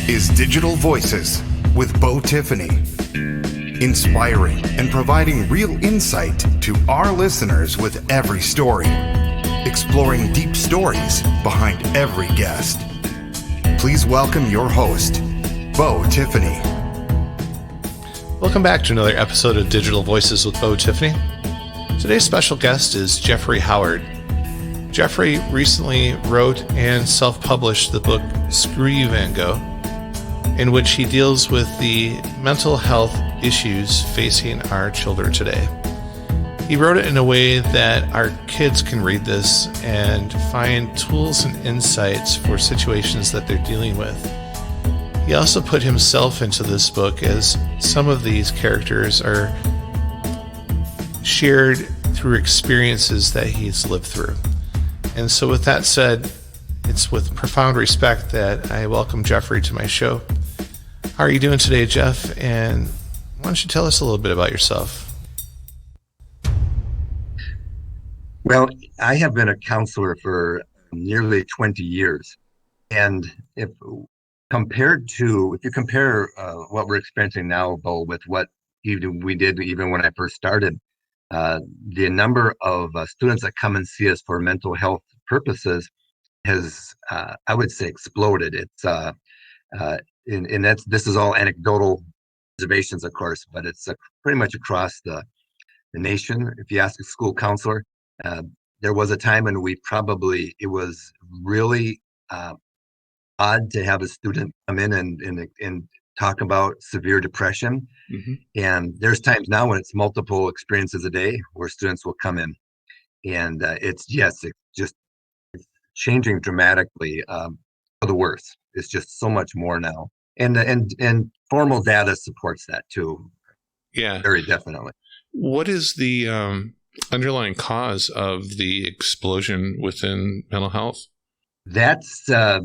is Digital Voices with Bo Tiffany. Inspiring and providing real insight to our listeners with every story. Exploring deep stories behind every guest. Please welcome your host, Bo Tiffany. Welcome back to another episode of Digital Voices with Bo Tiffany. Today's special guest is Jeffrey Howard. Jeffrey recently wrote and self-published the book SCREW YOU VAN GOGH, in which he deals with the mental health issues facing our children today. He wrote it in a way that our kids can read this and find tools and insights for situations that they're dealing with. He also put himself into this book, as some of these characters are shared through experiences that he's lived through. And so with that said, it's with profound respect that I welcome Jeffrey to my show. How are you doing today, Jeff? And why don't you tell us a little bit about yourself? Well, I have been a counselor for nearly 20 years. And if you compare what we're experiencing now, Bo, with what we did even when I first started, the number of students that come and see us for mental health purposes has, I would say, exploded. It's this is all anecdotal observations, of course, but it's pretty much across the nation. If you ask a school counselor, there was a time when it was really odd to have a student come in and talk about severe depression. Mm-hmm. And there's times now when it's multiple experiences a day where students will come in, and it's just changing dramatically for the worse. It's just so much more now, and formal data supports that too. Yeah, very definitely. What is the underlying cause of the explosion within mental health? That's a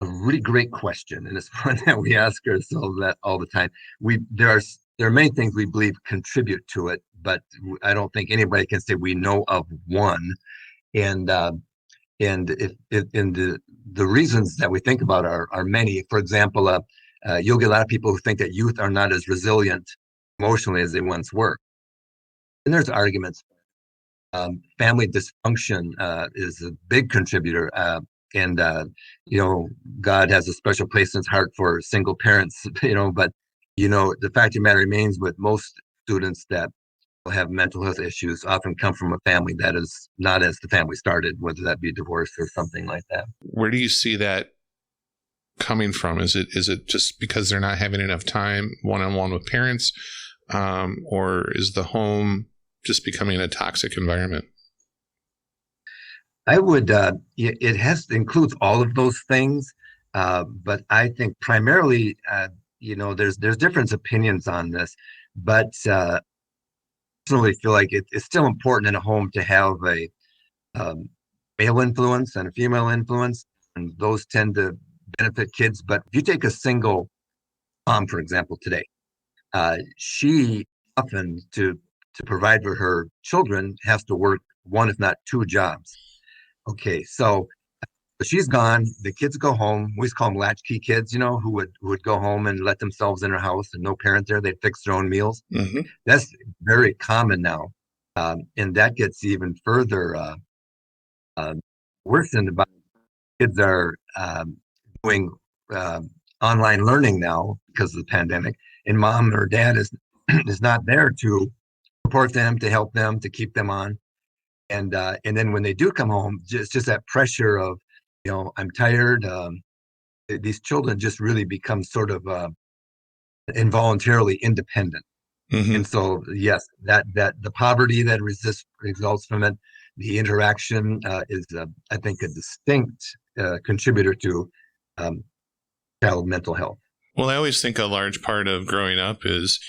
really great question, and it's one that we ask ourselves that all the time. There are many things we believe contribute to it, but I don't think anybody can say we know of one. And the reasons that we think about are many. For example, you'll get a lot of people who think that youth are not as resilient emotionally as they once were, and there's arguments. Family dysfunction is a big contributor. And God has a special place in his heart for single parents, but the fact of the matter remains, with most students that have mental health issues often come from a family that is not as the family started, whether that be divorce or something like that. Where do you see that coming from? Is it just because they're not having enough time one-on-one with parents, or is the home just becoming a toxic environment? I would, it includes all of those things, but I think primarily, there's different opinions on this, but I personally feel like it's still important in a home to have a male influence and a female influence, and those tend to benefit kids. But if you take a single mom, for example, today, she often, to provide for her children, has to work one, if not two jobs. Okay, so she's gone. The kids go home. We used to call them latchkey kids, who would go home and let themselves in her house and no parent there. They'd fix their own meals. Mm-hmm. That's very common now, and that gets even further worsened by kids are doing online learning now because of the pandemic, and mom or dad is not there to support them, to help them, to keep them on. And then when they do come home, just that pressure of, I'm tired. These children just really become sort of involuntarily independent. Mm-hmm. And so, yes, that the poverty that results from it, the interaction is, I think, a distinct contributor to child mental health. Well, I always think a large part of growing up is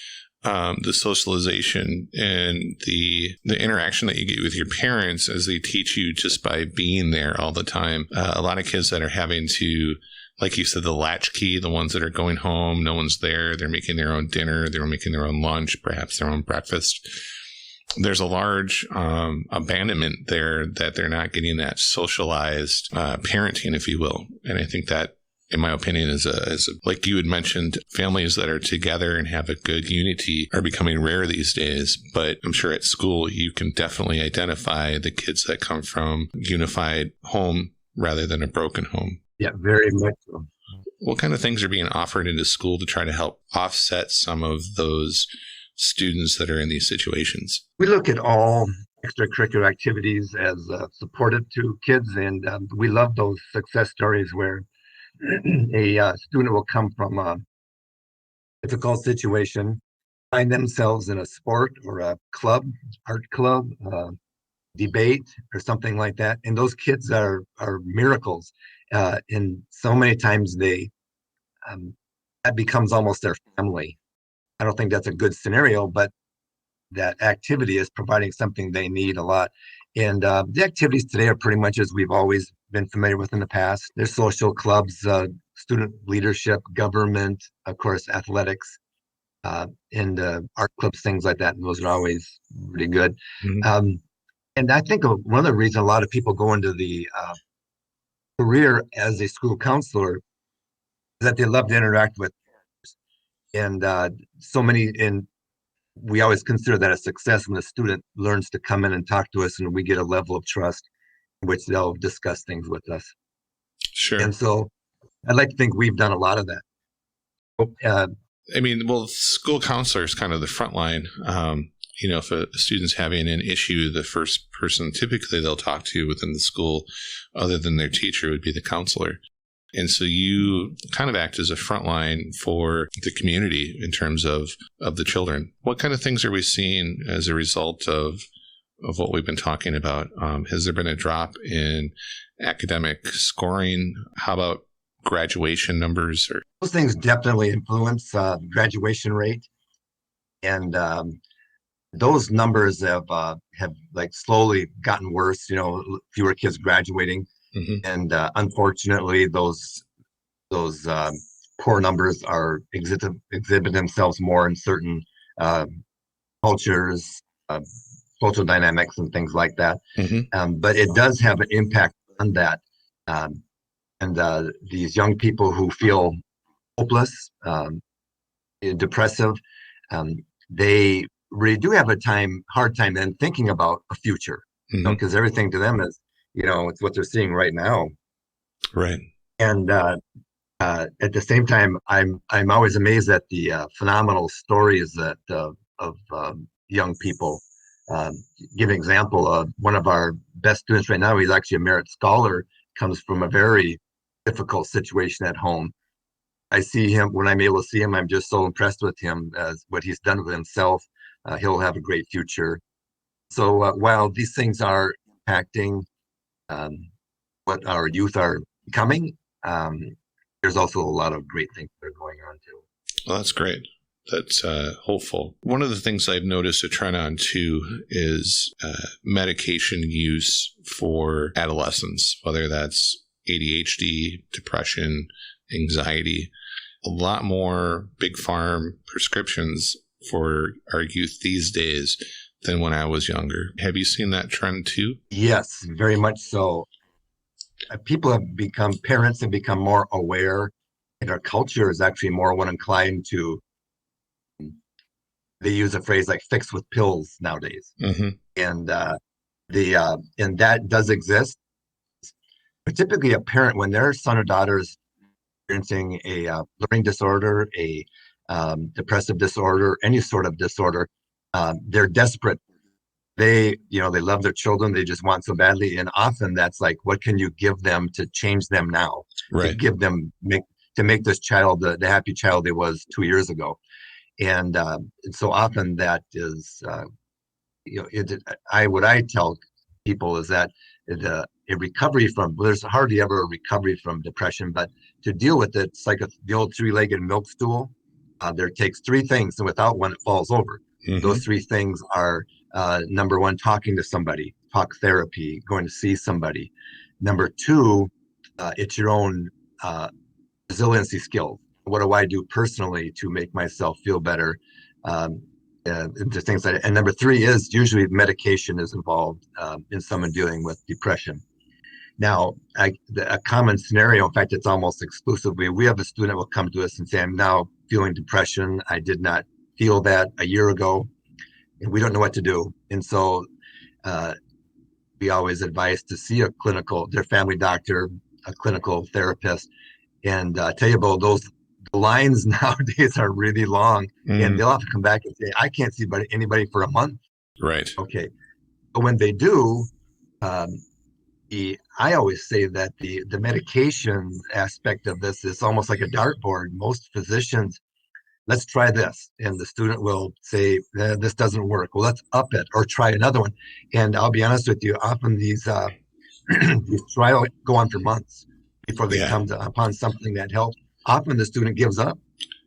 the socialization and the interaction that you get with your parents as they teach you just by being there all the time. A lot of kids that are having to, like you said, the latchkey, the ones that are going home, no one's there. They're making their own dinner. They're making their own lunch, perhaps their own breakfast. There's a large abandonment there that they're not getting that socialized parenting, if you will. And I think that in my opinion, like you had mentioned, families that are together and have a good unity are becoming rare these days. But I'm sure at school, you can definitely identify the kids that come from a unified home rather than a broken home. Yeah, very much so. What kind of things are being offered into school to try to help offset some of those students that are in these situations? We look at all extracurricular activities as supportive to kids, and we love those success stories where a student will come from a difficult situation, find themselves in a sport or a club, art club, debate, or something like that. And those kids are miracles. And so many times that becomes almost their family. I don't think that's a good scenario, but that activity is providing something they need a lot. And the activities today are pretty much as we've always been familiar with in the past. There's social clubs, student leadership, government, of course, athletics, and art clubs, things like that. And those are always really good. Mm-hmm. And I think one of the reasons a lot of people go into the career as a school counselor is that they love to interact with. And so many, and we always consider that a success when the student learns to come in and talk to us and we get a level of trust in which they'll discuss things with us. Sure. And so I'd like to think we've done a lot of that. Well, school counselor is kind of the front line. If a student's having an issue, the first person typically they'll talk to within the school, other than their teacher, would be the counselor. And so you kind of act as a front line for the community in terms of the children. What kind of things are we seeing as a result of what we've been talking about? Has there been a drop in academic scoring? How about graduation numbers? Those things definitely influence graduation rate. And those numbers have like slowly gotten worse, fewer kids graduating. Mm-hmm. And unfortunately, those poor numbers are exhibit themselves more in certain cultures, social dynamics, and things like that. Mm-hmm. But it does have an impact on that. And these young people who feel hopeless, depressive, they really do have a hard time then thinking about a future, because everything to them is, it's what they're seeing right now. Right. And at the same time, I'm always amazed at the phenomenal stories that of young people. Give an example of one of our best students right now. He's actually a merit scholar, comes from a very difficult situation at home. I see him when I'm able to see him. I'm just so impressed with him as what he's done with himself. He'll have a great future. So while these things are impacting what our youth are becoming, there's also a lot of great things that are going on too. Well, that's great. That's hopeful. One of the things I've noticed a trend on too is medication use for adolescents, whether that's ADHD, depression, anxiety. A lot more big farm prescriptions for our youth these days than when I was younger. Have you seen that trend too? Yes, very much so. Parents have become more aware, and our culture is actually more inclined to, they use a phrase like fix with pills nowadays. Mm-hmm. And and that does exist. But typically a parent, when their son or daughter is experiencing a learning disorder, a depressive disorder, any sort of disorder, they're desperate. They love their children. They just want so badly. And often that's like, what can you give them to change them now? Right. To make this child the happy child they was 2 years ago. And so often that is, what I tell people is that there's hardly ever a recovery from depression, but to deal with it, it's like the old three-legged milk stool. There takes three things, and without one, it falls over. Mm-hmm. Those three things are, number one, talking to somebody, talk therapy, going to see somebody. Number two, it's your own resiliency skills. What do I do personally to make myself feel better? Just things like that. And number three is usually medication is involved in someone dealing with depression. Now, a common scenario, in fact, it's almost exclusively, we have a student will come to us and say, I'm now feeling depression. I did not feel that a year ago, and we don't know what to do. And so we always advise to see their family doctor, a clinical therapist, and tell you about those. The lines nowadays are really long, and they'll have to come back and say, I can't see anybody for a month. Right. Okay. But when they do, I always say that the medication aspect of this is almost like a dartboard. Most physicians, let's try this, and the student will say, this doesn't work. Well, let's up it or try another one. And I'll be honest with you, often these these trials go on for months before they come upon something that helps. Often the student gives up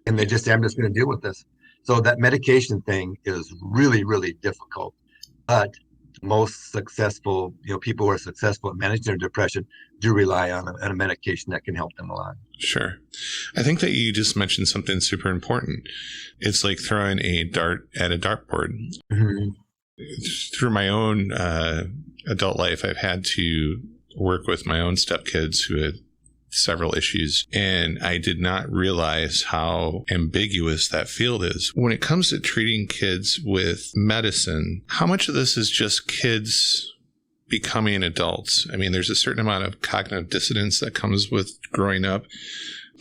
and they just say, I'm just going to deal with this. So that medication thing is really, really difficult. But most successful, people who are successful at managing their depression do rely on a medication that can help them a lot. Sure. I think that you just mentioned something super important. It's like throwing a dart at a dartboard. Mm-hmm. Through my own adult life, I've had to work with my own stepkids who had several issues, and I did not realize how ambiguous that field is. When it comes to treating kids with medicine, how much of this is just kids becoming adults? I mean, there's a certain amount of cognitive dissonance that comes with growing up.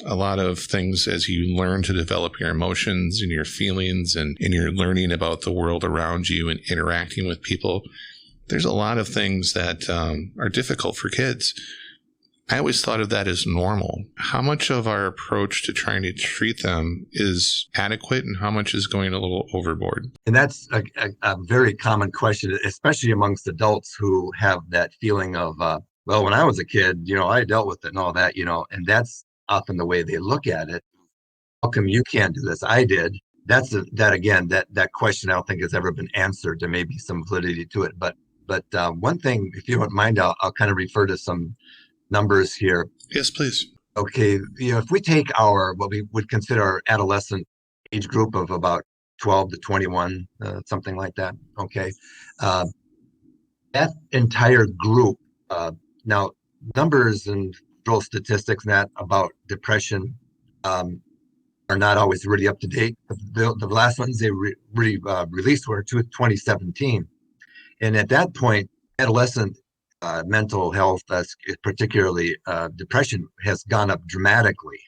A lot of things as you learn to develop your emotions and your feelings and you're learning about the world around you and interacting with people. There's a lot of things that are difficult for kids. I always thought of that as normal. How much of our approach to trying to treat them is adequate and how much is going a little overboard? And that's a very common question, especially amongst adults who have that feeling of, well, when I was a kid, I dealt with it and all that, and that's often the way they look at it. How come you can't do this? I did. That question I don't think has ever been answered. There may be some validity to it, but one thing, if you don't mind, I'll kind of refer to some numbers here. Yes, please. Okay, if we take what we would consider our adolescent age group of about 12 to 21, something like that. Okay, that entire group. Now, numbers and real statistics that about depression are not always really up to date. The last ones they released were 2017, and at that point, adolescent mental health, particularly depression, has gone up dramatically.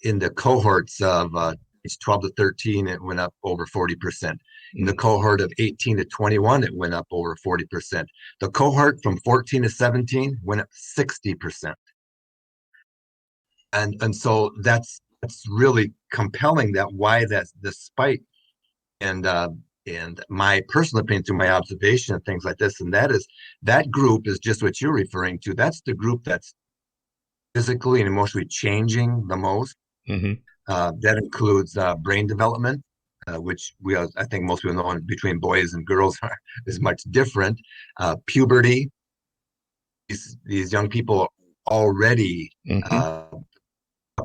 In the cohorts of age 12 to 13, it went up over 40%. In the cohort of 18 to 21, it went up over 40%. The cohort from 14 to 17 went up 60%. And so that's really compelling why that's the spike. And my personal opinion through my observation of things like this, and that group is just what you're referring to. That's the group that's physically and emotionally changing the most. Mm-hmm. That includes brain development, which I think most people know between boys and girls is much different. Puberty, these young people already suffer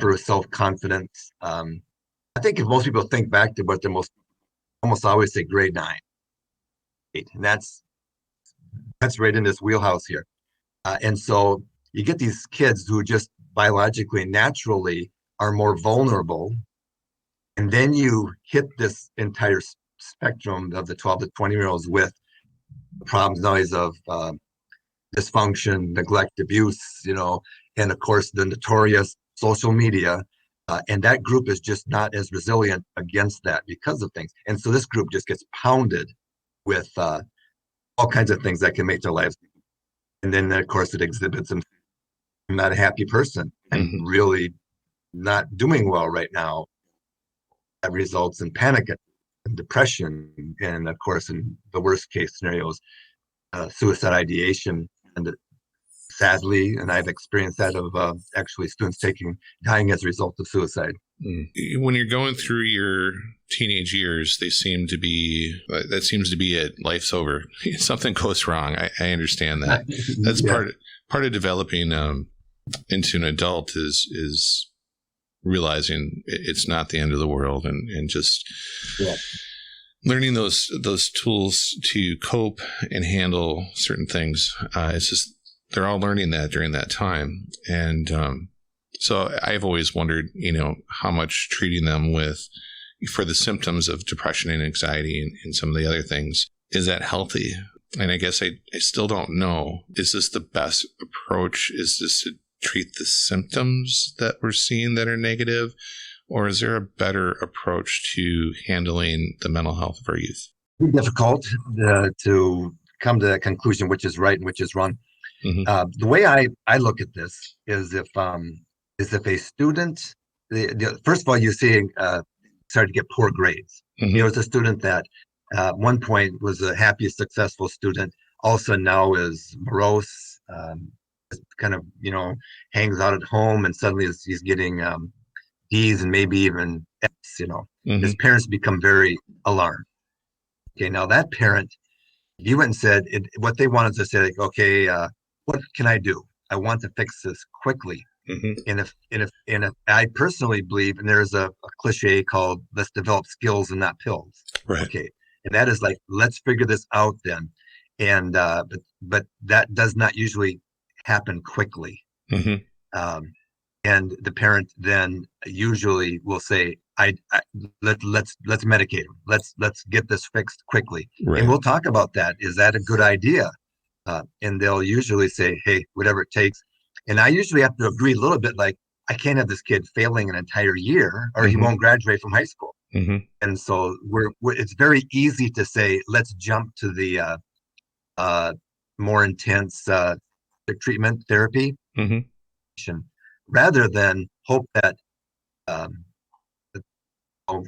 with self-confidence. I think if most people think back to what they're almost always say grade 9, 8, and that's right in this wheelhouse here. And so you get these kids who just biologically, naturally are more vulnerable. And then you hit this entire spectrum of the 12 to 20-year-olds with problems noise of dysfunction, neglect, abuse, and of course the notorious social media. And that group is just not as resilient against that because of things. And so this group just gets pounded with all kinds of things that can make their lives. And then, of course, it exhibits them. I'm not a happy person and really not doing well right now. That results in panic and depression. And, of course, in the worst case scenarios, suicide ideation. And sadly, and I've experienced that of actually students dying as a result of suicide. When you're going through your teenage years, that seems to be it. Life's over. Something goes wrong. I understand that. That's part of developing into an adult is realizing it's not the end of the world and just learning those tools to cope and handle certain things. It's just they're all learning that during that time. And so I've always wondered, how much treating them for the symptoms of depression and anxiety and some of the other things, is that healthy? And I guess I still don't know. Is this the best approach? Is this to treat the symptoms that we're seeing that are negative? Or is there a better approach to handling the mental health of our youth? It's difficult to come to that conclusion, which is right and which is wrong. Mm-hmm. The way I look at this is if a student, first of all, you see started to get poor grades. Mm-hmm. It's a student that at one point was a happy, successful student, all of a sudden now is morose, kind of, hangs out at home, and suddenly he's getting D's and maybe even F's, Mm-hmm. His parents become very alarmed. Okay, now that parent, you went and said what they wanted to say, like, okay, what can I do? I want to fix this quickly. Mm-hmm. And if I personally believe, and there's a cliche called "let's develop skills and not pills." Right. Okay, and that is like, let's figure this out then. And but that does not usually happen quickly. Mm-hmm. And the parent then usually will say, let's medicate him. Let's get this fixed quickly. Right. And we'll talk about that. Is that a good idea? And they'll usually say, hey, whatever it takes. And I usually have to agree a little bit, like, I can't have this kid failing an entire year or Mm-hmm. he won't graduate from high school. Mm-hmm. And so it's very easy to say, let's jump to the more intense treatment therapy. Mm-hmm. Rather than hope that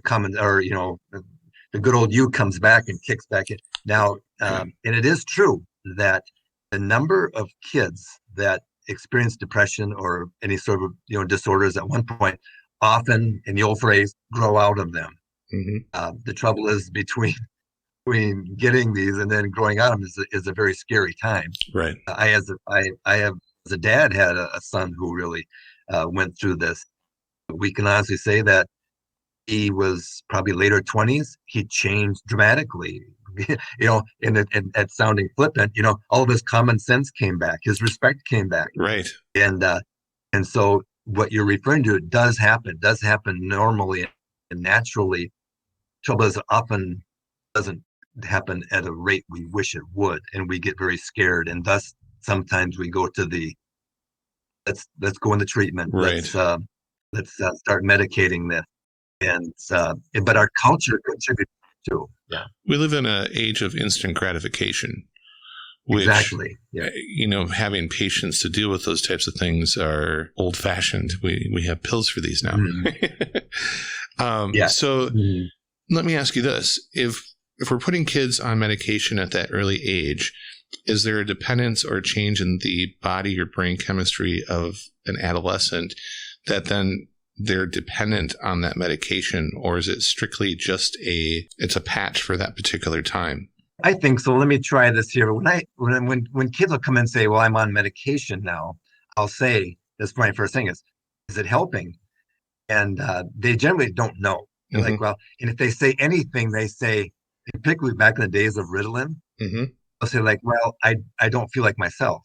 common, or the good old you comes back and kicks back in. Now, and it is true that the number of kids that experience depression or any sort of disorders at one point often, in the old phrase, grow out of them. Mm-hmm. The trouble is between getting these and then growing out of them is a very scary time. Right. I have as a dad had a son who really went through this. We can honestly say that he was probably later 20s. He changed dramatically, and at sounding flippant, all of his common sense came back. His respect came back. Right. And so what you're referring to does happen normally and naturally. Trouble is, often doesn't happen at a rate we wish it would. And we get very scared. And thus, sometimes we go to the, let's go into treatment. Right. Let's start medicating this. And but our culture contributes too. Yeah, we live in an age of instant gratification, which, exactly. Yeah. Having patience to deal with those types of things are old fashioned. We have pills for these now. Mm-hmm. Yeah. So let me ask you this: if we're putting kids on medication at that early age, is there a dependence or a change in the body or brain chemistry of an adolescent that then they're dependent on that medication, or is it strictly just it's a patch for that particular time? I think so. Let me try this here. When kids will come in and say, well, I'm on medication now, I'll say, that's my first thing is it helping? And they generally don't know. They're Mm-hmm. like, well, and if they say anything, they say, particularly back in the days of Ritalin, Mm-hmm. they'll say like, well, I don't feel like myself.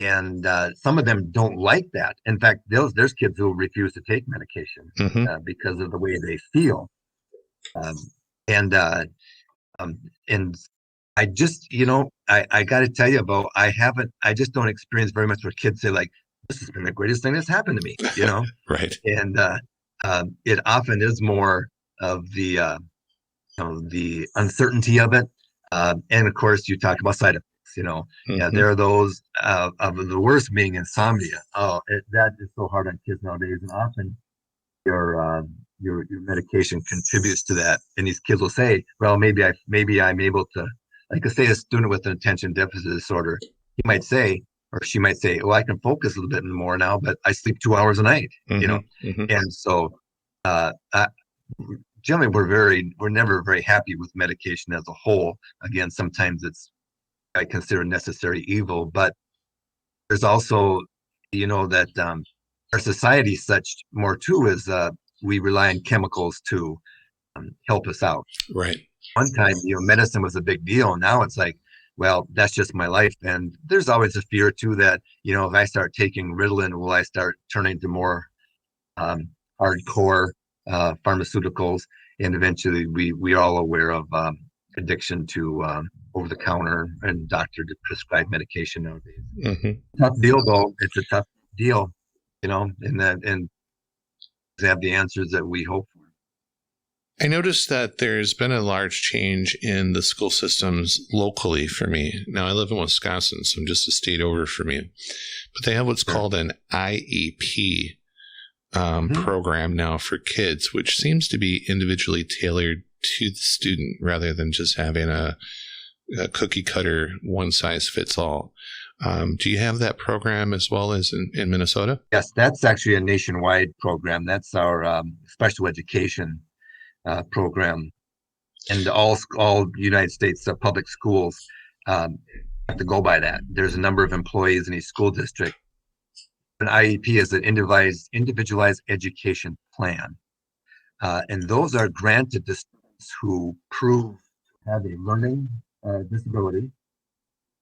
And some of them don't like that. In fact, there's kids who refuse to take medication Mm-hmm. because of the way they feel. And I just, I got to tell you about, I just don't experience very much where kids say like, this has been the greatest thing that's happened to me, Right. And it often is more of the uncertainty of it. And of course, you talk about side effects. Mm-hmm. Yeah, there are those of the worst being insomnia. Oh, that is so hard on kids nowadays, and often your medication contributes to that. And these kids will say, "Well, maybe I'm able to." Like, say a student with an attention deficit disorder, he might say, or she might say, "Well, I can focus a little bit more now, but I sleep 2 hours a night." Mm-hmm. Mm-hmm. And so, generally, we're never very happy with medication as a whole. Again, sometimes I consider necessary evil, but there's also, that our society such more too is we rely on chemicals to help us out. Right. One time, medicine was a big deal. Now it's like well, that's just my life. And there's always a fear too that, if I start taking Ritalin, will I start turning to more um, hardcore pharmaceuticals? And eventually we are all aware of addiction to over the counter and doctor prescribed medication nowadays. Tough deal though. It's a tough deal, and have the answers that we hope for. I noticed that there's been a large change in the school systems locally for me. Now, I live in Wisconsin, so I'm just a state over from you. But they have what's called an IEP program now for kids, which seems to be individually tailored to the student rather than just having a cookie cutter, one size fits all. Do you have that program as well as in Minnesota? Yes, that's actually a nationwide program. That's our special education program, and all United States public schools have to go by that. There's a number of employees in each school district. An IEP is an individualized education plan, and those are granted to students who prove to have a learning disability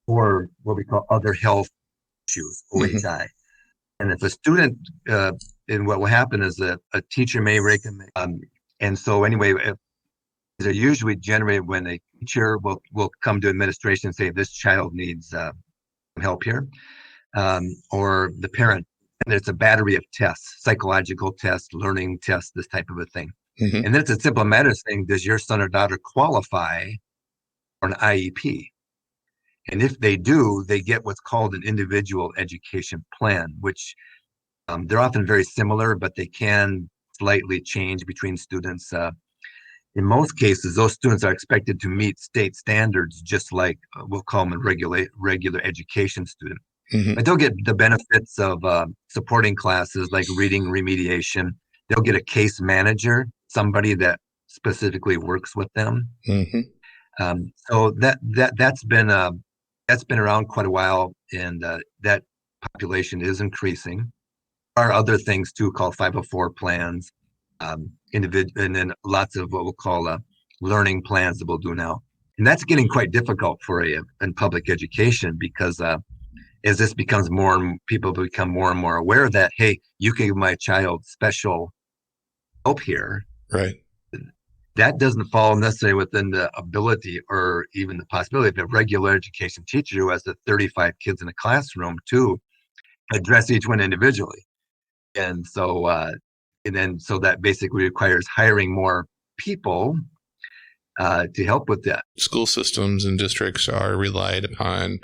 or what we call other health issues, OHI. And if a student, and what will happen is that a teacher may recommend, and so anyway, they're usually generated when a teacher will come to administration and say, this child needs help here, or the parent. And it's a battery of tests, psychological tests, learning tests, this type of a thing. And then it's a simple matter of saying, does your son or daughter qualify for an IEP? And if they do, they get what's called an individual education plan, which they're often very similar, but they can slightly change between students. In most cases, those students are expected to meet state standards, just like we'll call them a regular education student. But they'll get the benefits of supporting classes like reading remediation. They'll get a case manager, somebody that specifically works with them. So that's been around quite a while, and that population is increasing. There are other things too called 504 plans, and then lots of what we'll call learning plans that we'll do now. And that's getting quite difficult for in public education because as this becomes people become more and more aware that, hey, you can give my child special help here. Right. That doesn't fall necessarily within the ability or even the possibility of a regular education teacher who has the 35 kids in a classroom to address each one individually. And so, so that basically requires hiring more people to help with that. School systems and districts are relied upon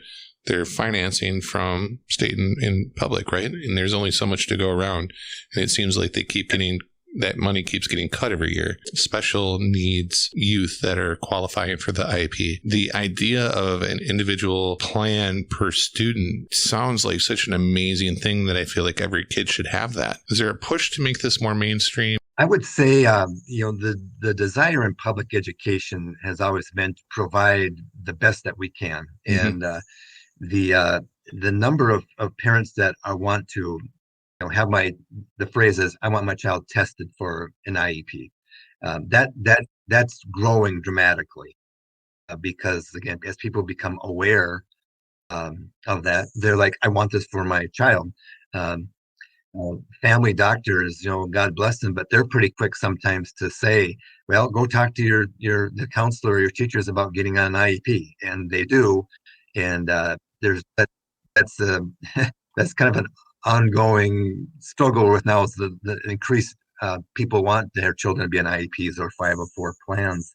their financing from state and public, right? And there's only so much to go around. And it seems like that money keeps getting cut every year. Special needs youth that are qualifying for the IEP. The idea of an individual plan per student sounds like such an amazing thing that I feel like every kid should have that. Is there a push to make this more mainstream? I would say, the desire in public education has always been to provide the best that we can. And the number of parents that want to have the phrase is, I want my child tested for an IEP. That's growing dramatically because, again, as people become aware of that, they're like, I want this for my child. Family doctors, God bless them, but they're pretty quick sometimes to say, well, go talk to the counselor or your teachers about getting on an IEP, and they do. And that's kind of an ongoing struggle with now is the increased people want their children to be on IEPs or 504 plans,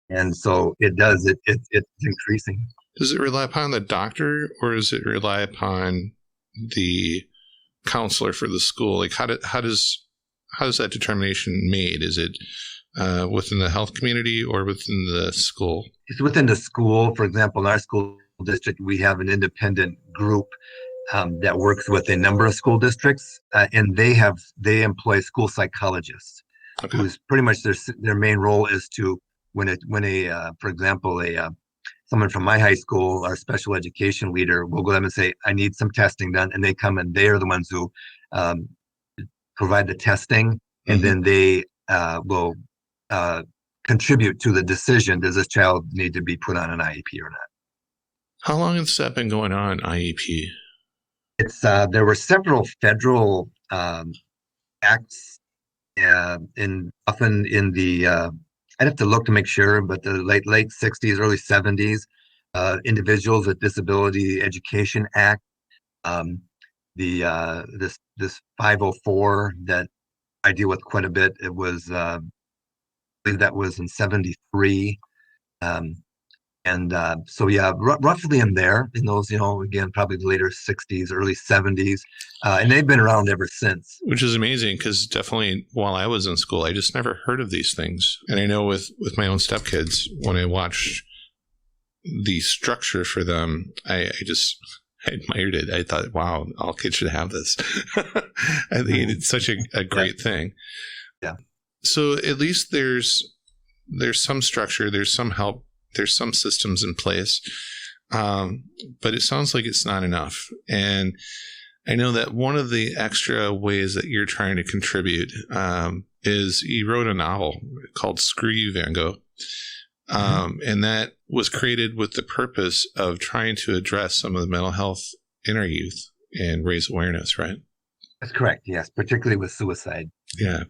and so it's increasing. Does it rely upon the doctor or does it rely upon the counselor for the school? Like how does that determination made? Is it within the health community or within the school? It's within the school. For example, in our school district, we have an independent group that works with a number of school districts, and they employ school psychologists, who's pretty much their main role is to for example, someone from my high school, our special education leader, will go to them and say, I need some testing done, and they come and they are the ones who provide the testing, and then they will contribute to the decision: does this child need to be put on an IEP or not? How long has that been going on, IEP? It's there were several federal acts often in the I'd have to look to make sure, but the late 60s, early 70s, Individuals with Disability Education Act, um, the this 504 that I deal with quite a bit. It was I believe that was in 73. Um, and so yeah, roughly in there, in those, again, probably the later 60s, early 70s, and they've been around ever since. Which is amazing, because definitely while I was in school, I just never heard of these things. And I know with my own stepkids, when I watched the structure for them, I admired it. I thought, wow, all kids should have this. I think it's such a great thing. Yeah. So at least there's some structure, there's some help, there's some systems in place. But it sounds like it's not enough. And I know that one of the extra ways that you're trying to contribute is you wrote a novel called SCREW YOU VAN GOGH. And that was created with the purpose of trying to address some of the mental health in our youth and raise awareness, right? That's correct. Yes, particularly with suicide. Yeah.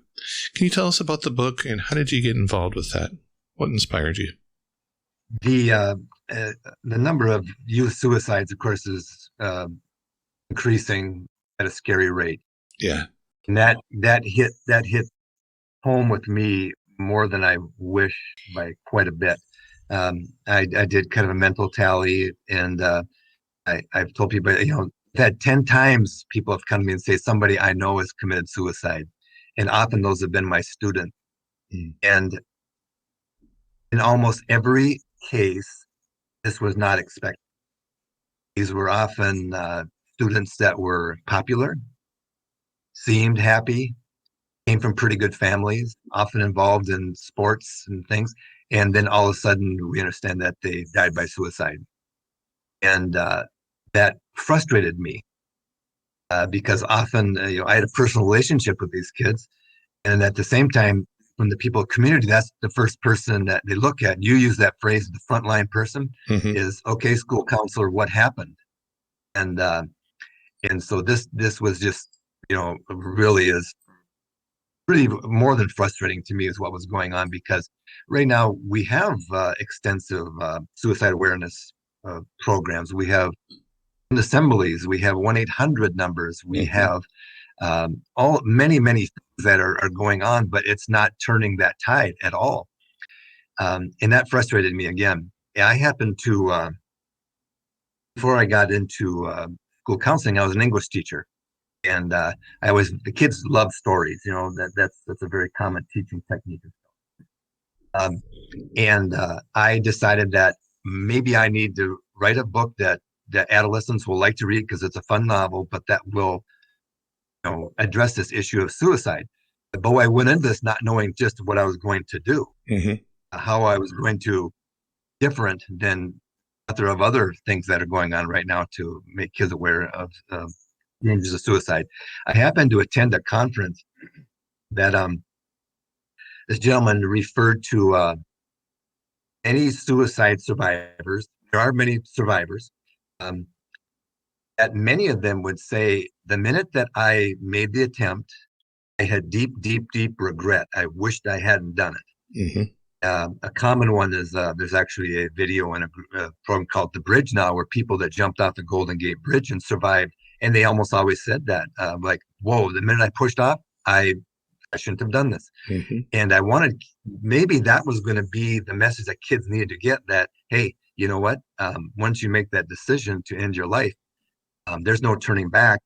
Can you tell us about the book, and how did you get involved with that? What inspired you? The number of youth suicides, of course, is increasing at a scary rate. Yeah. And that hit home with me more than I wish by quite a bit. I did kind of a mental tally, and I've told people, I've had 10 times people have come to me and say somebody I know has committed suicide, and often those have been my students. And in almost every case, this was not expected. These were often students that were popular, seemed happy, came from pretty good families, often involved in sports and things. And then all of a sudden, we understand that they died by suicide. And that frustrated me because often, I had a personal relationship with these kids. And at the same time, from the people community, that's the first person that they look at. You use that phrase, the frontline person, is, okay, school counselor, what happened? And so this was just, really is pretty more than frustrating to me is what was going on, because right now we have extensive suicide awareness programs. We have assemblies, we have 1-800 numbers, we have many things that are going on, but it's not turning that tide at all. And that frustrated me again. I happened to, before I got into school counseling, I was an English teacher. And the kids love stories, that's a very common teaching technique. And I decided that maybe I need to write a book that adolescents will like to read because it's a fun novel, but that will, address this issue of suicide. But I went into this not knowing just what I was going to do, how I was going to different than of other things that are going on right now to make kids aware of dangers of suicide. I happened to attend a conference that this gentleman referred to any suicide survivors. There are many survivors. That many of them would say, the minute that I made the attempt, I had deep regret. I wished I hadn't done it. A common one is there's actually a video in a program called The Bridge now, where people that jumped off the Golden Gate Bridge and survived, and they almost always said that, like, whoa, the minute I pushed off, I shouldn't have done this. And I wanted, maybe that was going to be the message that kids needed to get, that, hey, you know what? Once you make that decision to end your life, there's no turning back.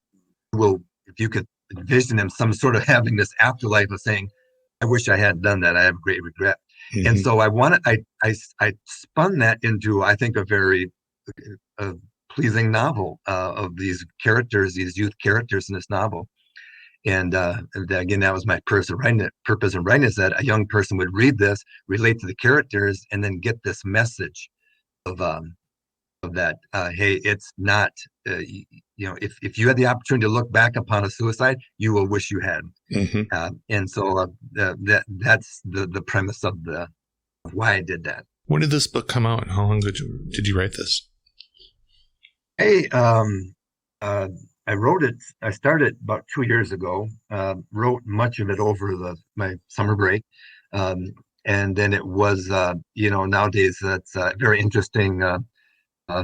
If you could envision them some sort of having this afterlife of saying, I wish I hadn't done that. I have great regret. And so I spun that into, I think, a very pleasing novel of these characters, these youth characters in this novel. And again, that was my purpose in writing is that a young person would read this, relate to the characters, and then get this message of that, hey, it's not, if you had the opportunity to look back upon a suicide, you will wish you had. And so that's the premise of why I did that. When did this book come out, and how long did you write this? Hey, uh, I wrote it. I started about 2 years ago. Wrote much of it over my summer break, um, and then it was, nowadays that's a very interesting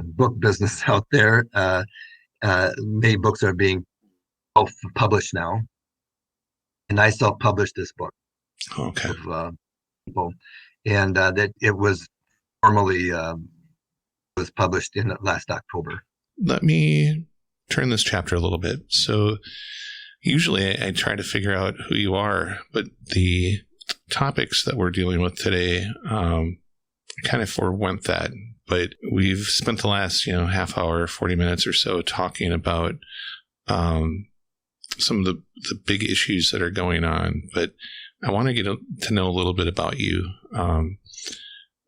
book business out there. Many books are being self-published now, and I self-published this book Okay. of people, and that it was formally was published in last October. Let me turn this chapter a little bit. So usually I try to figure out who you are, but the topics that we're dealing with today kind of forewent that. But we've spent the last, half hour, 40 minutes or so talking about some of the big issues that are going on. But I want to get to know a little bit about you.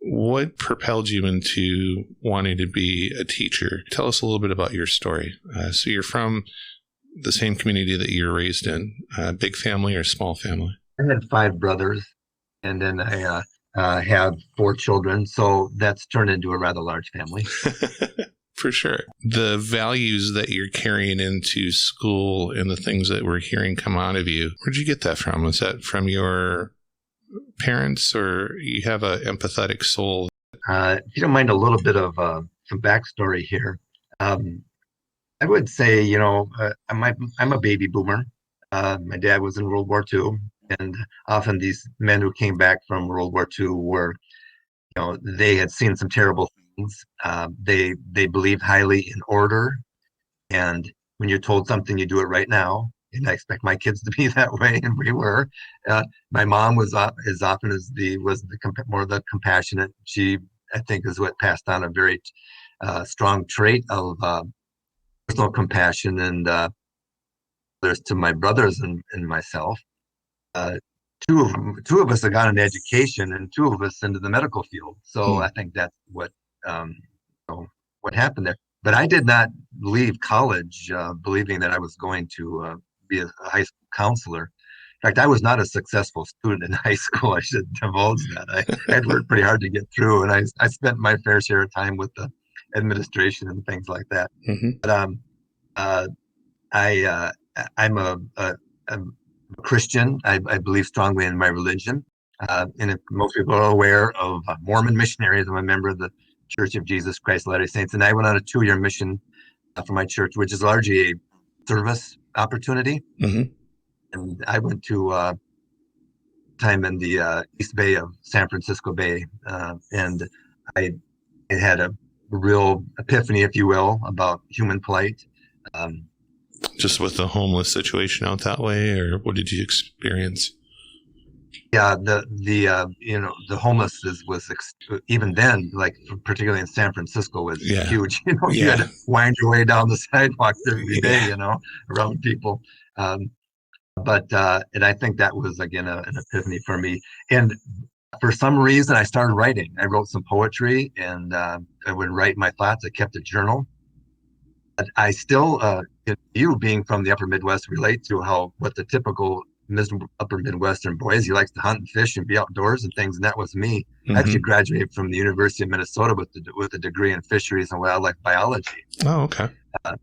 What propelled you into wanting to be a teacher? Tell us a little bit about your story. So you're from the same community that you were raised in, big family or small family? I had five brothers, and then I have four children, so that's turned into a rather large family. For sure. The values that you're carrying into school and the things that we're hearing come out of you, where'd you get that from? Was that from your parents, or you have an empathetic soul? If you don't mind a little bit of some backstory here, I would say, I'm a baby boomer. My dad was in World War II, and often these men who came back from World War II were, they had seen some terrible things. They believed highly in order, and when you're told something, you do it right now. And I expect my kids to be that way, and we were. My mom was as often as more the compassionate. She, I think, is what passed on a very strong trait of personal compassion, and there's to my brothers and myself. Uh, two of us have got an education, and two of us into the medical field. So Hmm. I think that's um, what happened there. But I did not leave college believing that I was going to be a high school counselor. In fact, I was not a successful student in high school. I should divulge that. I had worked pretty hard to get through, and I spent my fair share of time with the administration and things like that. Mm-hmm. But uh, I I'm a Christian. I believe strongly in my religion. And if most people are aware of Mormon missionaries, I'm a member of the Church of Jesus Christ of Latter-day Saints, and I went on a 2-year mission for my church, which is largely a service opportunity. Mm-hmm. And I went to time in the East Bay of San Francisco Bay, and I had a real epiphany, if you will, about human plight. Um, Just with the homeless situation out that way, or what did you experience? Yeah, the homelessness was even then, like particularly in San Francisco, was Yeah. huge. You had Yeah. to wind your way down the sidewalk every day, Yeah. around people. Um, but and I think that was again an epiphany for me. And for some reason, I started writing. I wrote some poetry, and I would write my thoughts. I kept a journal. But I still, you being from the Upper Midwest, relate to what the typical Upper Midwestern boy is. He likes to hunt and fish and be outdoors and things, and that was me. I actually Mm-hmm. graduated from the University of Minnesota with a degree in fisheries and wildlife biology, Oh, okay. uh,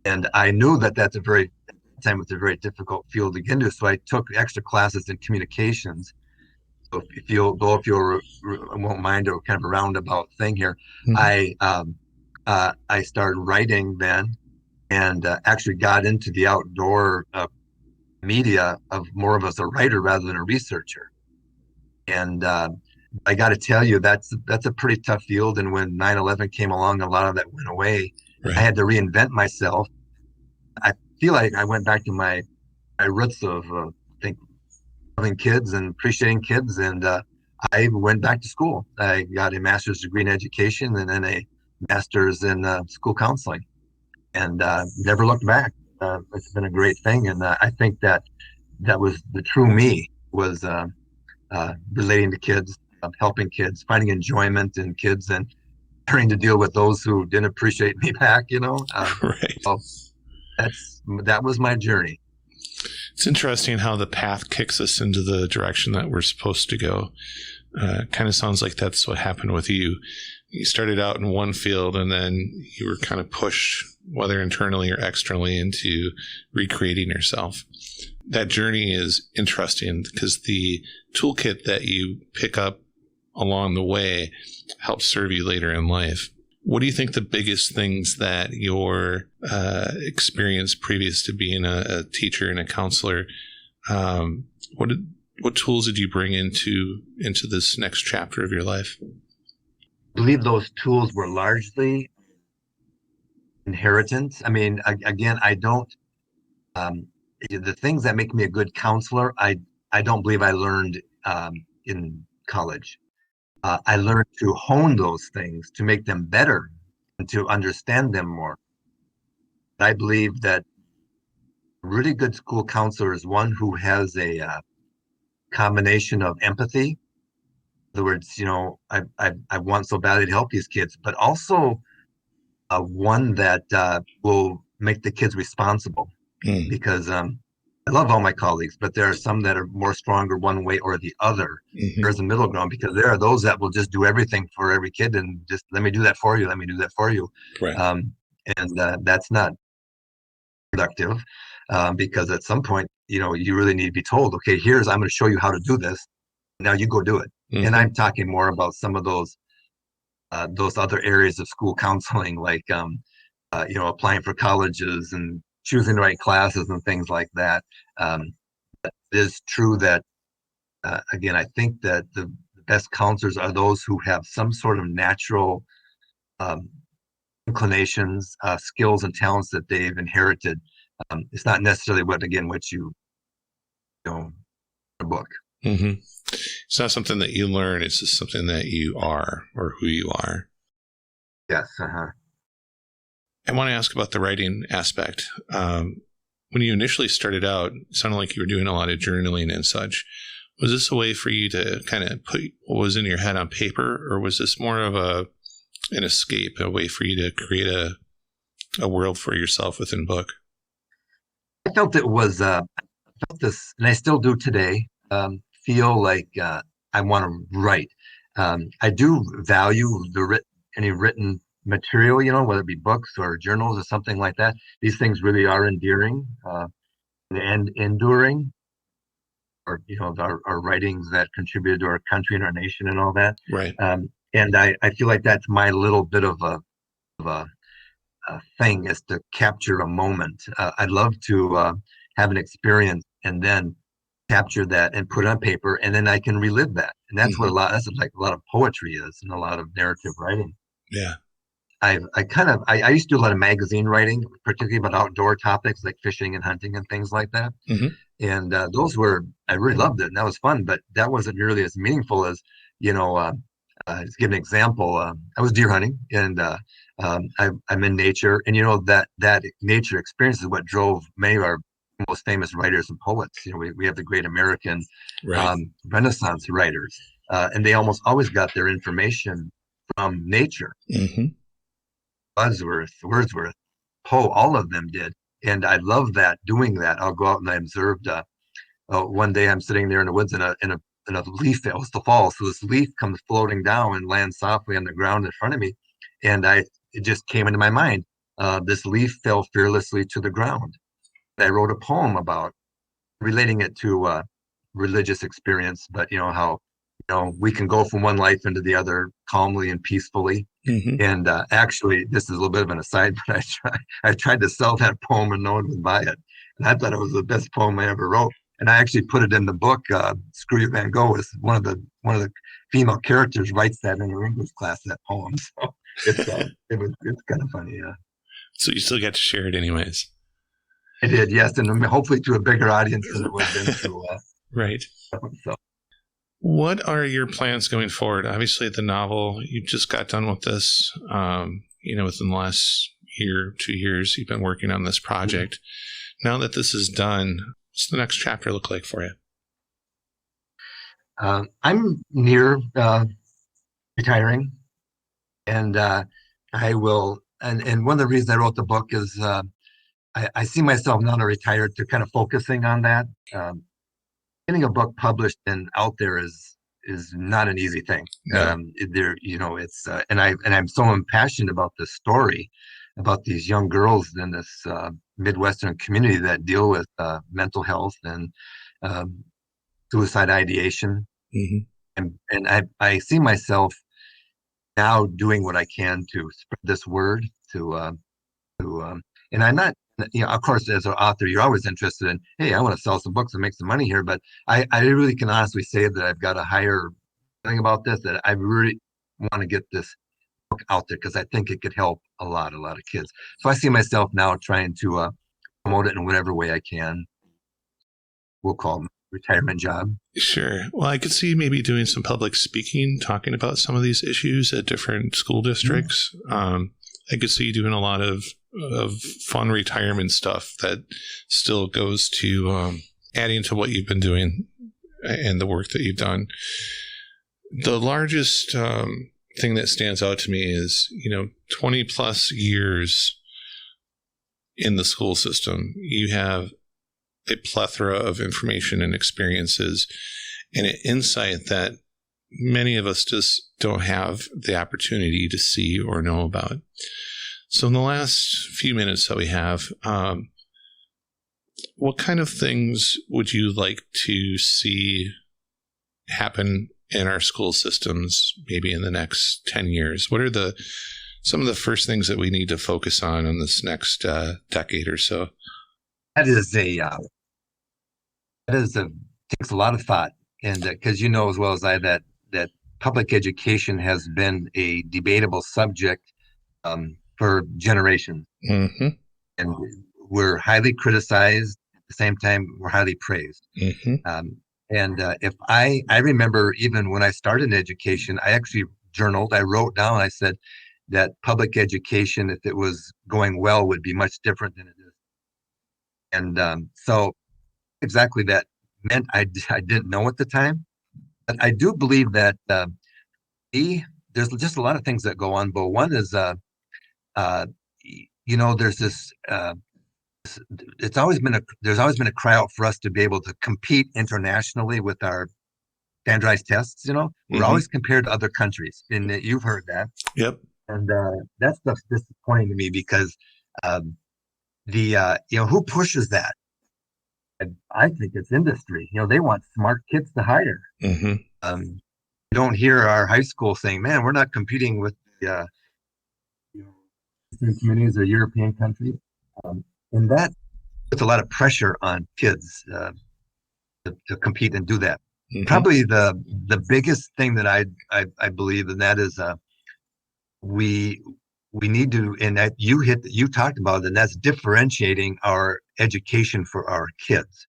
and I knew that that's a very time it's a very difficult field to get into. So I took extra classes in communications. So if you won't mind a kind of a roundabout thing here, Mm-hmm. I started writing then, and actually got into the outdoor media of more of as a writer rather than a researcher. And I got to tell you, that's a pretty tough field. And when 9/11 came along, a lot of that went away. I Right. had to reinvent myself. I feel like I went back to my roots of, I think, loving kids and appreciating kids. And I went back to school. I got a master's degree in education and then a master's in school counseling, and never looked back. It's been a great thing, and I think that was the true me, was relating to kids, helping kids, finding enjoyment in kids, and trying to deal with those who didn't appreciate me back. Right. So that was my journey. It's interesting how the path kicks us into the direction that we're supposed to go. Kind of sounds like that's what happened with you. you started out in one field and then you were kind of pushed, whether internally or externally, into recreating yourself. That journey is interesting because the toolkit that you pick up along the way helps serve you later in life. What do you think the biggest things that your experience previous to being a teacher and a counselor, what tools did you bring into this next chapter of your life? I believe those tools were largely inheritance. I mean, again, I don't, the things that make me a good counselor, I don't believe I learned in college. I learned to hone those things, to make them better, and to understand them more. I believe that a really good school counselor is one who has a combination of empathy. In other words, I want so badly to help these kids, but also one that will make the kids responsible. Because I love all my colleagues, but there are some that are more stronger one way or the other. There's a middle ground, because there are those that will just do everything for every kid and just let me do that for you, let me do that for you. Right. And that's not productive, because at some point, you really need to be told, okay, I'm going to show you how to do this. Now you go do it. And I'm talking more about some of those other areas of school counseling, like applying for colleges and choosing the right classes and things like that. It is true that again, I think that the best counselors are those who have some sort of natural inclinations, skills, and talents that they've inherited. It's not necessarily what you know a book. It's not something that you learn. It's just something that you are, or who you are. Yes. I want to ask about the writing aspect. When you initially started out, it sounded like you were doing a lot of journaling and such. Was this a way for you to kind of put what was in your head on paper, or was this more of an escape, a way for you to create a world for yourself within book? I felt it was, I felt this, and I still do today, feel like I want to write. I do value any written material, whether it be books or journals or something like that. These things really are endearing and enduring, or our writings that contributed to our country and our nation and all that. Right. And I feel like that's my little bit of a thing, is to capture a moment. I'd love to have an experience and then capture that and put it on paper, and then I can relive that. And that's that's like a lot of poetry is, and a lot of narrative writing. Yeah. I used to do a lot of magazine writing, particularly about outdoor topics like fishing and hunting and things like that. And I really loved it, and that was fun, but that wasn't nearly as meaningful as, to give an example, I was deer hunting, and I'm in nature, and that nature experience is what drove many of our most famous writers and poets. We have the great American Renaissance writers, and they almost always got their information from nature. Wordsworth, Poe, all of them did. And I love doing that. I'll go out, and I observed one day I'm sitting there in the woods, in a leaf, it was the fall. So this leaf comes floating down and lands softly on the ground in front of me. And it just came into my mind. This leaf fell fearlessly to the ground. I wrote a poem about relating it to religious experience, but how we can go from one life into the other calmly and peacefully. And actually, this is a little bit of an aside, but I tried to sell that poem and no one would buy it. And I thought it was the best poem I ever wrote. And I actually put it in the book. "Screw You, Van Gogh" is one of the female characters writes that in her English class, that poem. So it's kind of funny. Yeah. So you still get to share it anyways. I did, yes, and hopefully to a bigger audience than it would have been to. Right. So. What are your plans going forward? Obviously, the novel, you just got done with this. Within the last year, 2 years, you've been working on this project. Now that this is done, what's the next chapter look like for you? I'm near retiring, and I will. And one of the reasons I wrote the book is I see myself now retired to kind of focusing on that. Getting a book published and out there is is not an easy thing. No. There, it's and I'm so impassioned about this story about these young girls in this Midwestern community that deal with mental health and um, suicide ideation, Hmm. and I see myself now doing what I can to spread this word to and I'm not, of course, as an author, you're always interested in, hey, I want to sell some books and make some money here, but I really can honestly say that I've got a higher thing about this, that I really want to get this book out there because I think it could help a lot of kids. So I see myself now trying to promote it in whatever way I can. We'll call it retirement job. Sure. Well, I could see maybe doing some public speaking, talking about some of these issues at different school districts. I could see you doing a lot of fun retirement stuff that still goes to adding to what you've been doing and the work that you've done. The largest thing that stands out to me is, 20 plus years in the school system. You have a plethora of information and experiences and an insight that many of us just don't have the opportunity to see or know about. So in the last few minutes that we have, what kind of things would you like to see happen in our school systems maybe in the next 10 years? What are some of the first things that we need to focus on in this next decade or so? That is takes a lot of thought, and because you know as well as I that public education has been a debatable subject for generations, Mm-hmm. and we're highly criticized. At the same time, we're highly praised. Mm-hmm. And if I remember, even when I started in education, I actually journaled. I wrote down. I said that public education, if it was going well, would be much different than it is. And so exactly that meant I didn't know at the time, but I do believe that there's just a lot of things that go on. But one is, uh, there's this. There's always been a cry out for us to be able to compete internationally with our standardized tests. We're always compared to other countries, and you've heard that. Yep. And that stuff's disappointing to me because um, who pushes that? I think it's industry. They want smart kids to hire. Mm-hmm. You don't hear our high school saying, "Man, we're not competing with the Eastern communities or European countries," and that puts a lot of pressure on kids to compete and do that. Mm-hmm. Probably the biggest thing that I believe, and that is we need to, and that you talked about it, and that's differentiating our education for our kids.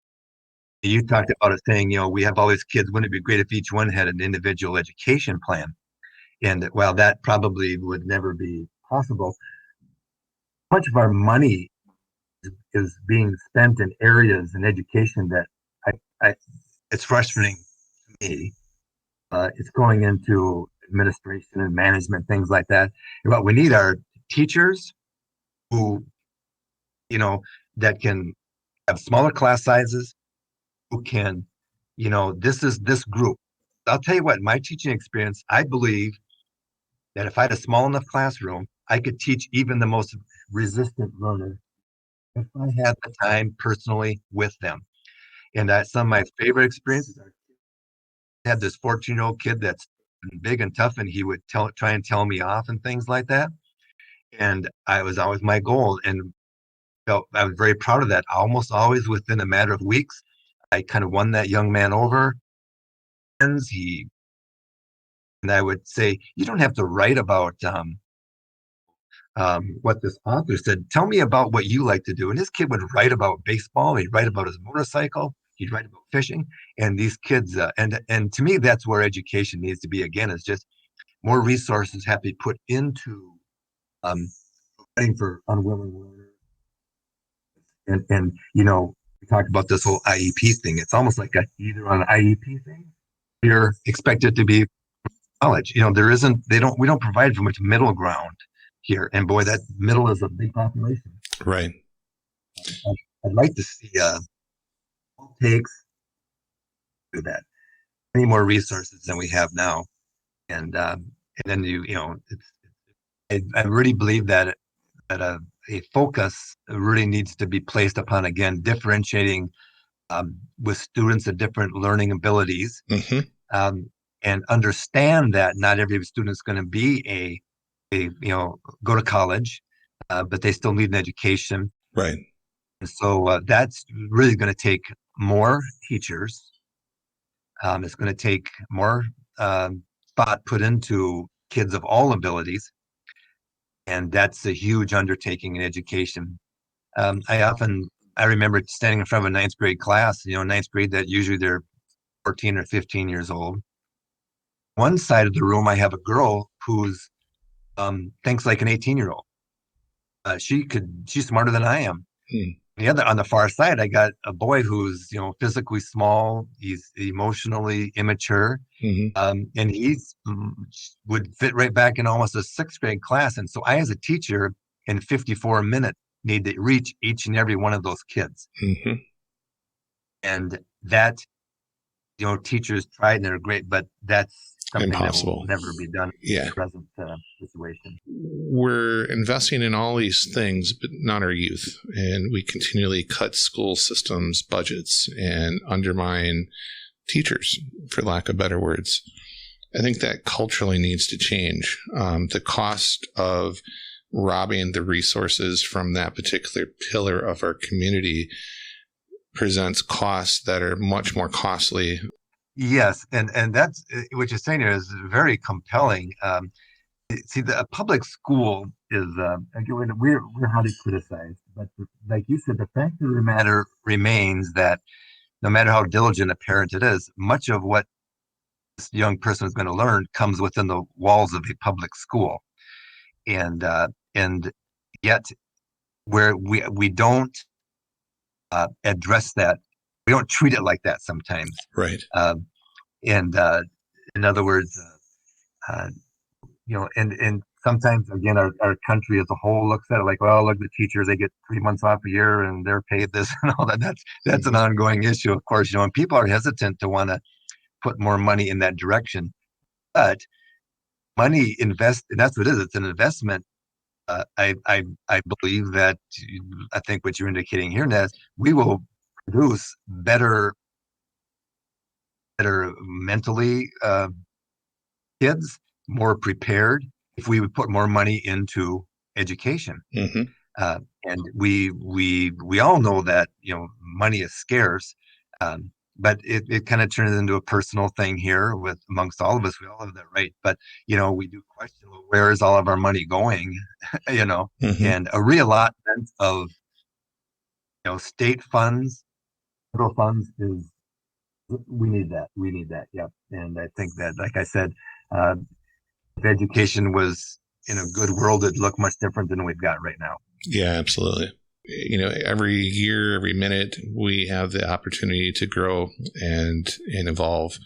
You talked about it saying, we have all these kids. Wouldn't it be great if each one had an individual education plan? And while that probably would never be possible, much of our money is being spent in areas in education that it's frustrating to me. It's going into administration and management, things like that. But we need our teachers who, that can have smaller class sizes, who can, this is this group. I'll tell you what, in my teaching experience, I believe that if I had a small enough classroom, I could teach even the most resistant learner if I had the time personally with them. And some of my favorite experiences are, I had this 14-year-old kid that's big and tough, and he would try and tell me off and things like that. And I was always my goal, and I was very proud of that. Almost always within a matter of weeks, I kind of won that young man over. And I would say, you don't have to write about what this author said. Tell me about what you like to do. And this kid would write about baseball. He'd write about his motorcycle. He'd write about fishing. And these kids, and to me, that's where education needs to be. Again, is just more resources have to be put into writing for unwilling learners. And we talked about this whole IEP thing. It's almost like either on an IEP thing, you're expected to be college. We don't provide for much middle ground here. And boy, that middle is a big population. Right. I'd like to see takes do that. many more resources than we have now. And then I really believe that a focus really needs to be placed upon, again, differentiating with students of different learning abilities, um, and understand that not every student is going to be go to college, but they still need an education. Right. And so that's really going to take more teachers. It's going to take more thought put into kids of all abilities. And that's a huge undertaking in education. I remember standing in front of a ninth grade class, ninth grade, that usually they're 14 or 15 years old. One side of the room, I have a girl who's thinks like an 18-year-old. She's smarter than I am. The other, on the far side, I got a boy who's, physically small. He's emotionally immature. And would fit right back in almost a sixth grade class. And so I, as a teacher, in 54 minutes, need to reach each and every one of those kids. And that, teachers tried and they're great, but that's something impossible. that will never be done in the present situation. We're investing in all these things, but not our youth. And we continually cut school systems budgets and undermine teachers, for lack of better words. I think that culturally needs to change. The cost of robbing the resources from that particular pillar of our community presents costs that are much more costly. Yes, and that's what you're saying here is very compelling. See, the public school is again, we're highly criticized, but like you said, the fact of the matter remains that no matter how diligent a parent it is, much of what this young person is going to learn comes within the walls of a public school, and yet where we don't address that, we don't treat it like that sometimes. Right. And in other words, and sometimes, again, our country as a whole looks at it like, well, look, the teachers, they get 3 months off a year and they're paid this and all that. That's an ongoing issue, of course, and people are hesitant to want to put more money in that direction. But money invest, and that's what it is. It's an investment. I believe that, I think what you're indicating here, Naz, we will produce better mentally kids, more prepared, if we would put more money into education. And we all know that money is scarce, but it kind of turns into a personal thing here with amongst all of us. We all have that right, but we do question, well, where is all of our money going? And a reallotment of state funds, federal funds is, we need that. Yep. And I think that, like I said, if education was in a good world, it'd look much different than we've got right now. Yeah, absolutely. Every year, every minute, we have the opportunity to grow and evolve.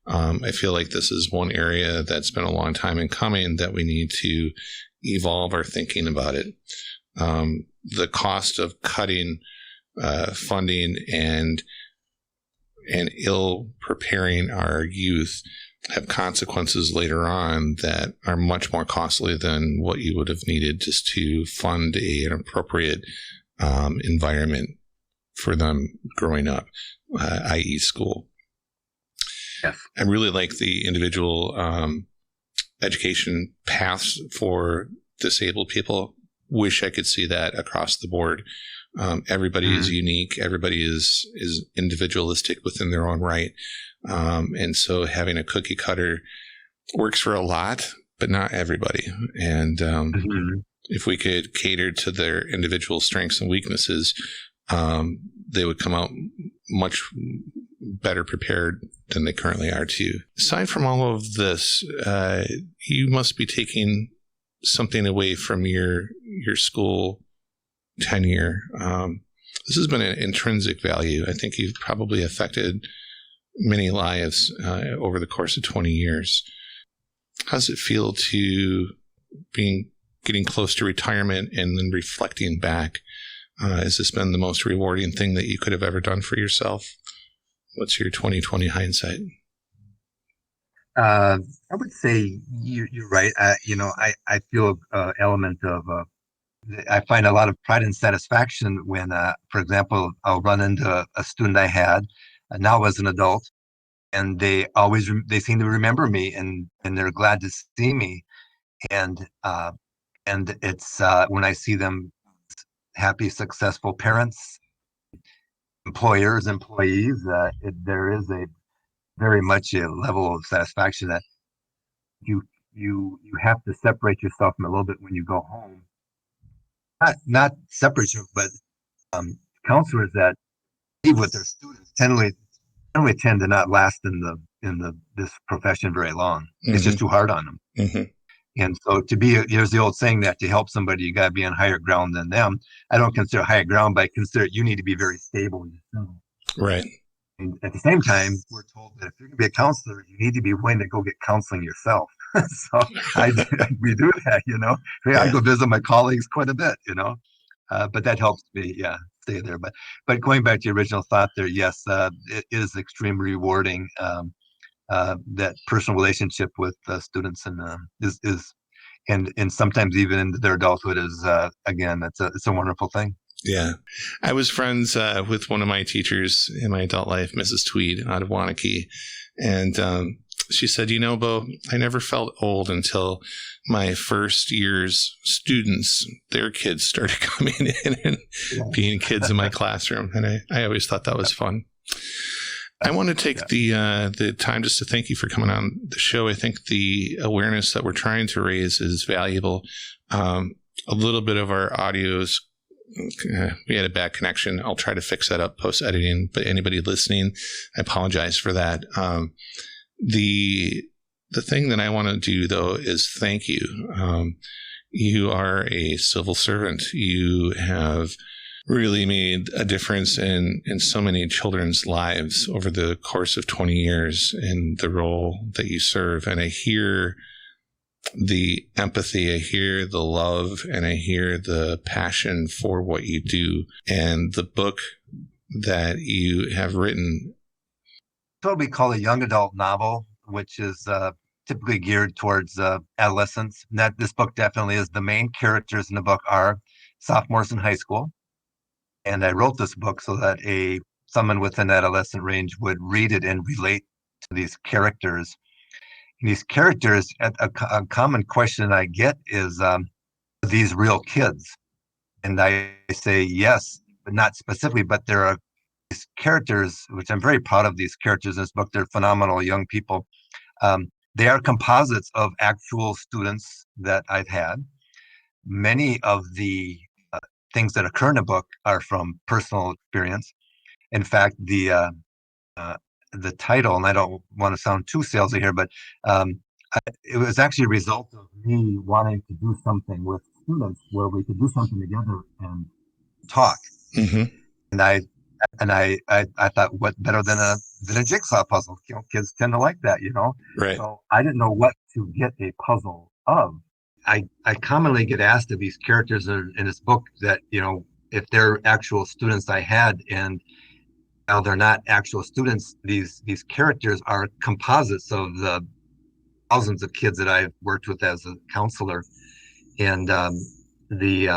I feel like this is one area that's been a long time in coming, that we need to evolve our thinking about it. The cost of cutting funding and ill preparing our youth have consequences later on that are much more costly than what you would have needed just to fund an appropriate environment for them growing up, i.e. school. Yes. I really like the individual education paths for disabled people. Wish I could see that across the board. Everybody is unique. Everybody is individualistic within their own right. And so having a cookie cutter works for a lot, but not everybody. And if we could cater to their individual strengths and weaknesses, they would come out much better prepared than they currently are too. Aside from all of this, you must be taking something away from your school tenure. This has been an intrinsic value. I think you've probably affected many lives over the course of 20 years. How does it feel to getting close to retirement and then reflecting back? Has this been the most rewarding thing that you could have ever done for yourself? What's your 2020 hindsight? I would say you're right. I feel element of I find a lot of pride and satisfaction when, for example, I'll run into a student I had now as an adult, and they seem to remember me, and they're glad to see me, and it's when I see them happy, successful parents, employers, employees, there is a very much a level of satisfaction that you you have to separate yourself from a little bit when you go home. Not separate you, but counselors that leave with their students generally tend to not last in the this profession very long. It's just too hard on them. Mm-hmm. And so there's the old saying that to help somebody, you got to be on higher ground than them. I don't consider higher ground, but I consider you need to be very stable yourself. Right. And at the same time, we're told that if you're going to be a counselor, you need to be willing to go get counseling yourself. So we do that, I go visit my colleagues quite a bit, but that helps me, stay there. But going back to your original thought there, yes, it is extremely rewarding. That personal relationship with students is and sometimes even in their adulthood is again, it's a wonderful thing. Yeah. I was friends with one of my teachers in my adult life, Mrs. Tweed out of Wanakee. And she said, Bo, I never felt old until my first year's students, their kids started coming in and being kids in my classroom. And I always thought that was fun. I want to take the time just to thank you for coming on the show. I think the awareness that we're trying to raise is valuable. A little bit of our audios, we had a bad connection. I'll try to fix that up post-editing, but anybody listening, I apologize for that. The thing that I want to do, though, is thank you. You are a civil servant. You have really made a difference in so many children's lives over the course of 20 years in the role that you serve. And I hear the empathy, I hear the love, and I hear the passion for what you do. And the book that you have written. What we call a young adult novel, which is typically geared towards adolescents. And this book definitely is. The main characters in the book are sophomores in high school. And I wrote this book so that someone within adolescent range would read it and relate to these characters. And these characters, a common question I get is, are these real kids? And I say yes, but not specifically, but there are these characters, which I'm very proud of these characters in this book. They're phenomenal young people. They are composites of actual students that I've had. Many of the things that occur in the book are from personal experience. In fact, the title, and I don't want to sound too salesy here, but it was actually a result of me wanting to do something with students where we could do something together and talk. Mm-hmm. And I thought, what better than a jigsaw puzzle? Kids tend to like that, Right. So I didn't know what to get a puzzle of. I commonly get asked of these characters in this book that, if they're actual students I had, and now they're not actual students, these characters are composites of the thousands of kids that I've worked with as a counselor. And the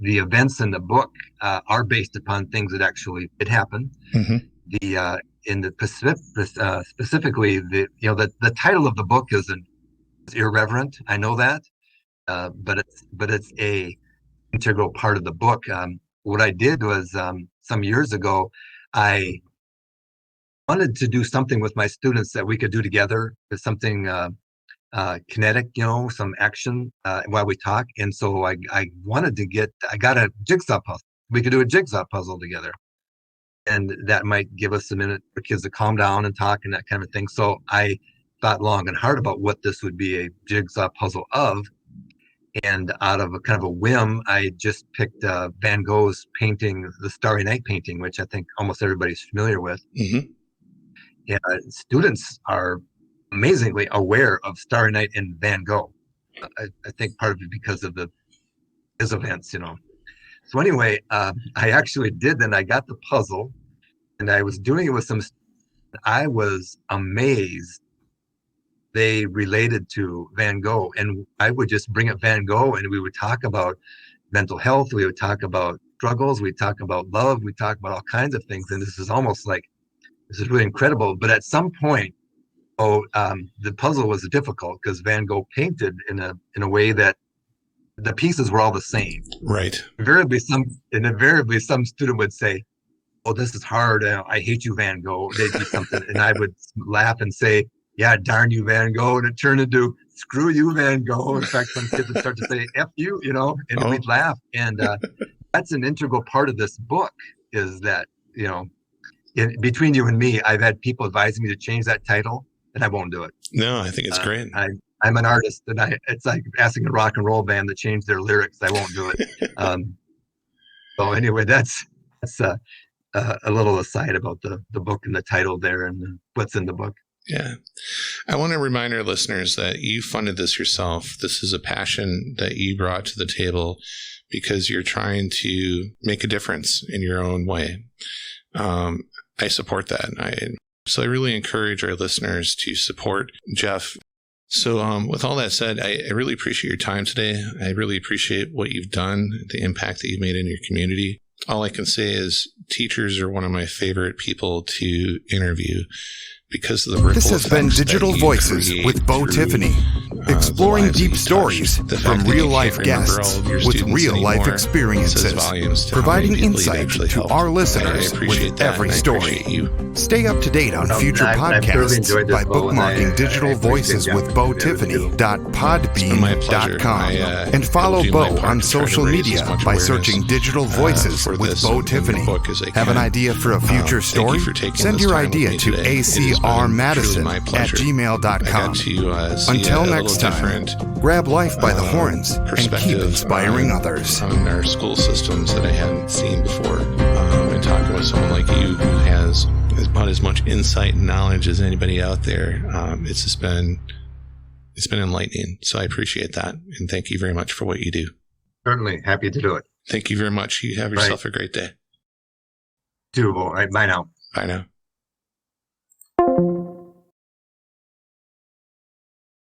events in the book are based upon things that actually did happen. Mm-hmm. In the specifically, the title of the book is irreverent. I know that, but it's a integral part of the book. What I did was some years ago, I wanted to do something with my students that we could do together. It's something kinetic, some action while we talk. And so I got a jigsaw puzzle. We could do a jigsaw puzzle together. And that might give us a minute for kids to calm down and talk and that kind of thing. So I thought long and hard about what this would be a jigsaw puzzle of. And out of a kind of a whim, I just picked Van Gogh's painting, the Starry Night painting, which I think almost everybody's familiar with. Mm-hmm. Yeah, students are amazingly aware of Starry Night and Van Gogh. I think part of it because of his events, So anyway, I actually did. Then I got the puzzle, and I was doing it with some I was amazed they related to Van Gogh. And I would just bring up Van Gogh and we would talk about mental health. We would talk about struggles. We'd talk about love. We talk about all kinds of things. And this is almost like, this is really incredible. But at some point, the puzzle was difficult because Van Gogh painted in a way that the pieces were all the same. Right. Invariably, some student would say, "Oh, this is hard. I hate you, Van Gogh." They'd be something, and I would laugh and say, "Yeah, darn you, Van Gogh," and it turned into "Screw you, Van Gogh." In fact, some kids would start to say "F you," and we'd laugh. And that's an integral part of this book. Is that between you and me, I've had people advising me to change that title, and I won't do it. No, I think it's great. I'm an artist, and it's like asking a rock and roll band to change their lyrics. I won't do it. So anyway, that's a little aside about the book and the title there and what's in the book. Yeah. I want to remind our listeners that you funded this yourself. This is a passion that you brought to the table because you're trying to make a difference in your own way. I support that. So I really encourage our listeners to support Jeff. So with all that said, I really appreciate your time today. I really appreciate what you've done, the impact that you've made in your community. All I can say is teachers are one of my favorite people to interview because of the ripple This has been Digital Voices with Bo Tiffany, exploring deep stories from real-life guests with real-life experiences, providing insight to our listeners with every story. Stay up to date on future podcasts by bookmarking Digital Voices with Bo Tiffany.podbean.com and follow Bo on social media by searching Digital Voices with Bo Tiffany. Have an idea for a future story? Send your idea to acrmadison@gmail.com. Until next time, grab life by the horns and keep inspiring others. On our school systems that I hadn't seen before, and talking with someone like you who has about as much insight and knowledge as anybody out there, it's been enlightening. So I appreciate that, and thank you very much for what you do. Certainly, happy to do it. Thank you very much. You have yourself a great day. All right, bye now. Bye now.